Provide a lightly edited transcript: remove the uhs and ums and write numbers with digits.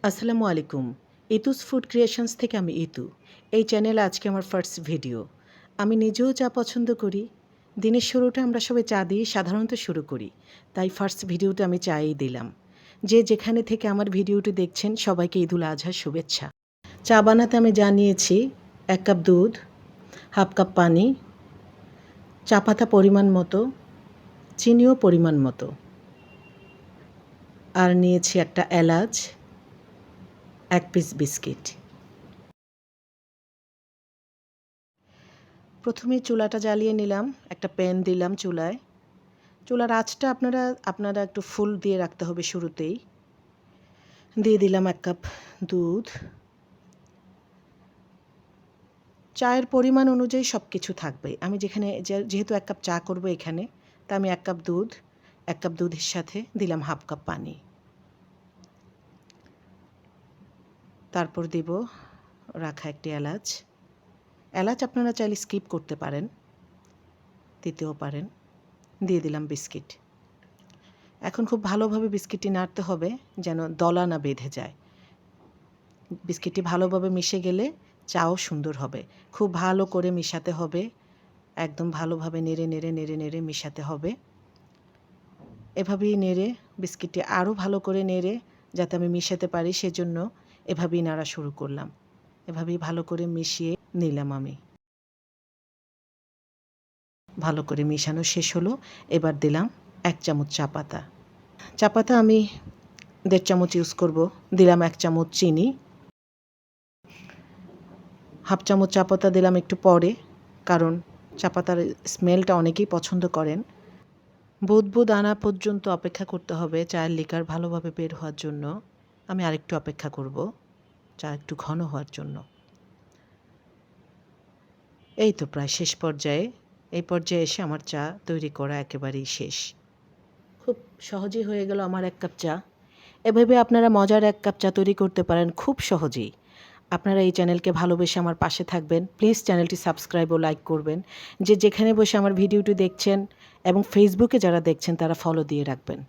আসসালামু আলাইকুম। ইতুস food creations থেকে আমি ইতু। এই চ্যানেলে আজকে আমার ফার্স্ট ভিডিও। আমি নিজেও চা পছন্দ করি। দিনের শুরুটা আমরা সবাই চা দিয়ে সাধারণত শুরু করি। তাই ফার্স্ট ভিডিওটা আমি চাই দিলাম। যে যেখানে থেকে আমার ভিডিওটি দেখছেন সবাইকে ঈদুল আজহার শুভেচ্ছা। চা বানাতে আমি যা নিয়েছি 1 কাপ দুধ, হাফ কাপ পানি, চা পাতা পরিমাণ মতো, চিনিও পরিমাণ মতো, আর নিয়েছি একটা এলাচ, 1 পিস বিস্কিট। প্রথমে চুলাটা জ্বালিয়ে নিলাম, একটা প্যান দিলাম চুলায়। চুলার আঁচটা আপনারা একটু ফুল দিয়ে রাখতে হবে শুরুতেই। দিয়ে দিলাম 1 কাপ দুধ। চায়ের পরিমাণ অনুযায়ী সব কিছু থাকবে। আমি যেহেতু 1 কাপ চা করব এখানে, তা আমি 1 কাপ দুধ, 1 কাপ দুধের সাথে দিলাম হাফ কাপ পানি। তারপর দেব রাখা একটি এলাচ। এলাচ আপনারা চাইলে স্কিপ করতে পারেন, দিতেও পারেন। দিয়ে দিলাম বিস্কিট। এখন খুব ভালোভাবে বিস্কিটটি নাড়তে হবে যেন দলা না বেঁধে যায়। বিস্কিটটি ভালোভাবে মিশে গেলে চাও সুন্দর হবে। খুব ভালো করে মিশাতে হবে, একদম ভালোভাবে নেড়ে মিশাতে হবে। এভাবেই নেড়ে বিস্কিটটি আরও ভালো করে নেড়ে যাতে আমি মিশাতে পারি সেজন্য এভাবেই নাড়া শুরু করলাম। এভাবেই ভালো করে মিশিয়ে নিলাম আমি। ভালো করে মিশানো শেষ হলো। এবার দিলাম 1 চামচ চা পাতা। চা পাতা আমি 1.5 চামচ ইউজ করব। দিলাম 1 চামচ চিনি। হাফ চামচ চা পাতা দিলাম একটু পরে, কারণ চা পাতার স্মেলটা অনেকেই পছন্দ করেন। বুদবুদ আনা পর্যন্ত অপেক্ষা করতে হবে চায়ের লিকার ভালোভাবে বের হওয়ার জন্য। আমি আরেকটু অপেক্ষা করব চা একটু ঘন হওয়ার জন্য। এই তো প্রায় শেষ পর্যায়ে। এই পর্যায়ে এসে আমার চা তৈরি করা একেবারেই শেষ। খুব সহজেই হয়ে গেল আমার 1 কাপ চা। এভাবে আপনারা মজার 1 কাপ চা তৈরি করতে পারেন খুব সহজেই। আপনারা এই চ্যানেলকে ভালোবেসে আমার পাশে থাকবেন। প্লিজ চ্যানেলটি সাবস্ক্রাইব ও লাইক করবেন। যেখানে বসে আমার ভিডিওটি দেখছেন এবং ফেসবুকে যারা দেখছেন তারা ফলো দিয়ে রাখবেন।